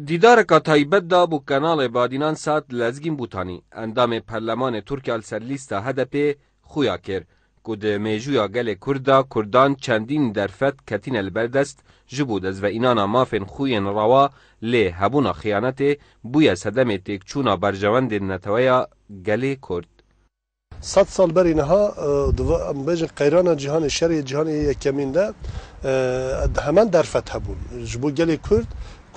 دیدار که تایبت دا بو کانال بادینان سات لزگین بوتانی اندام پرلمان ترکیه سر لیست هدف خویا کر که ده میجویا گل کردان چندین درفت کتین البردست جبود از و اینانا مافن خوین روا لی هبونا خیانت بویا صدم تکچونا برجواند نتویا گل کرد. 100 سال بر اینها بیش قیران جهان شرق جهان یکمین ده همان درفت هبون جبو گل کرد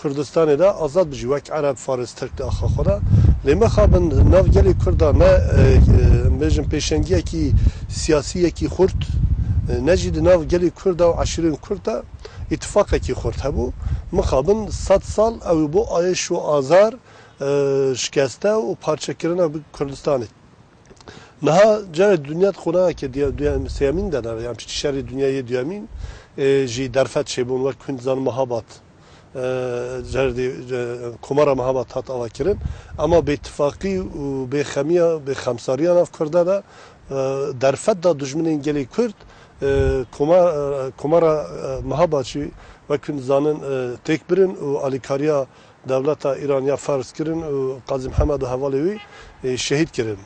کردستان ده آزاد بجی وک عرب فارس ترک ده آخا خورا لیمه خوابن ناو گل کردان نه بیشن پیشنگی کی سیاسی کی خورد نجد ناو گل کرد و عشرین کرد اتفاق کی خورد هبو مخابن 100 سال او بو آیش و آزار شکسته و پارچه کردن کردستانی نه جای دنیا خونه که دنیا سیامین داره یعنی شهر دنیای دیامین جی درفت شبون و کندزان مهابات جردی کمر مهابات هات آوکرن اما به اتفاقی و به خمیا به خمساریان اف کرده ده درفت دا دشمن انگلی کرد کمر مهاباتشی و کندزانن تک برن و آلیکاریا دولت ایرانیا فرض کردن و قاضی محمد و حوالیوی شهید کردن.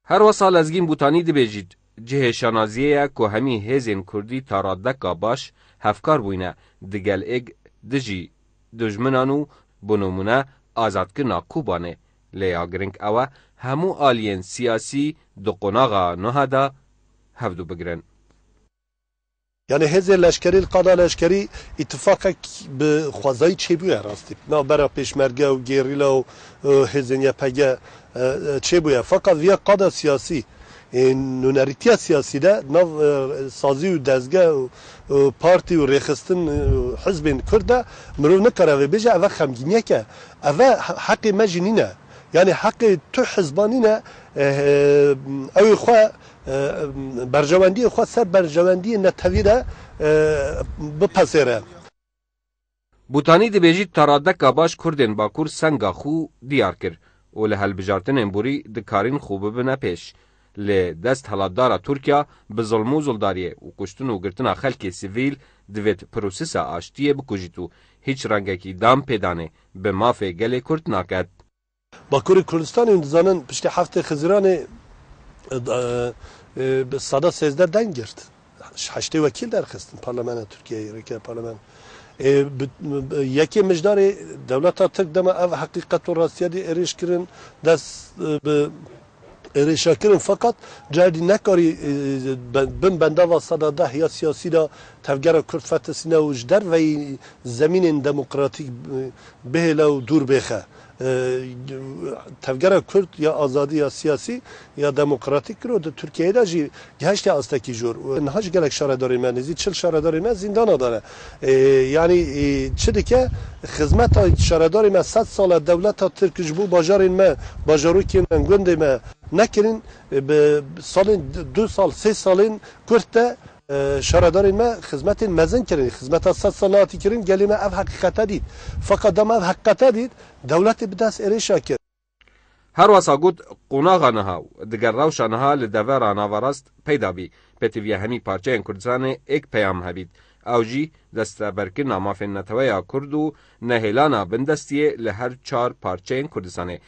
هر وصال لزگین بوتانی دبیجید جه شانازیه که همی هزین کردی تارادکا باش هفکار بوینه دگل اگ دجی دجمنانو بنومونه آزادکرنا کوبانه لیا گرنگ اوه همو آلین سیاسی دو قناغا نهادا هفدو بگرن. یعنی هزه لشکری القضا لشکری اتفاق به خوازای چه بویه راستی نه برای پیشمرگه و گریلا و هزینیا پگه چه بویه فقط ویا قضا سیاسی نونریتی سیاسی ده نو سازی و دزگه و پارتی و ریخستن حزب کرده مرو نکره و بیجه اوه خمگینیه که اوه حق مجنینه یعنی حق تو حزبانینه اوی خواه برجواندی خود سر برجواندی نتویره بپسره. بوتانی دبیجید تارادکا باش کردن باکور سنگا خو دیار کر و لحل بجارتن امبوری دکارین خوبه بنا پیش لی دست حلاددارا ترکیا به ظلم و زلداریه و کشتن و گرتنا خلک سیویل دوید پروسیسا آشتیه بکجیتو هیچ رنگکی دام پیدانه به مافه گل کرد ناکد. باکور کردستان اندزانن پشت هفته خزران به صدا 13 دن گرد 8 وکیل درخواستن پارلمان ترکیه رکه پارلمان یکی مجدار دولت ترک دم او حقیقت و راستیادی اریش کردن دست به اریشا کردن فقط جدی نکاری بن بنده و صدا ده یا سیاسی دا تفگر کرد فتسینه و جدر و زمین دموکراتیک به لو دور بخه تفگر کرد یا آزادی یا سیاسی یا دموکراتیک رو در ترکیه دا جی گهشت استکی جور نهاج گلک شهرداری من نزید 40 شهرداری من زندان داره یعنی چه دیگه خدمت شهرداری من 100 سال دولت ترک جبو باجار ما باجارو که گند ما نکرین به سال 2 سال 3 سالین کرد شهرداری ما خدمت مزن کردن خدمت 100 سالاتی کردن گلی ما اف حقیقت دید فقط دم اف حقیقت دید دولت بدست اریشا کرد. هر واسا گود قناغا نها دگر روشا نها لدور ناوراست پیدا بی پتیوی همی پارچه این کردستان ایک پیام هبید او جی دست برکن مافن نتویا کردو نهیلانا بندستیه لهر 4 پارچه این کردستانه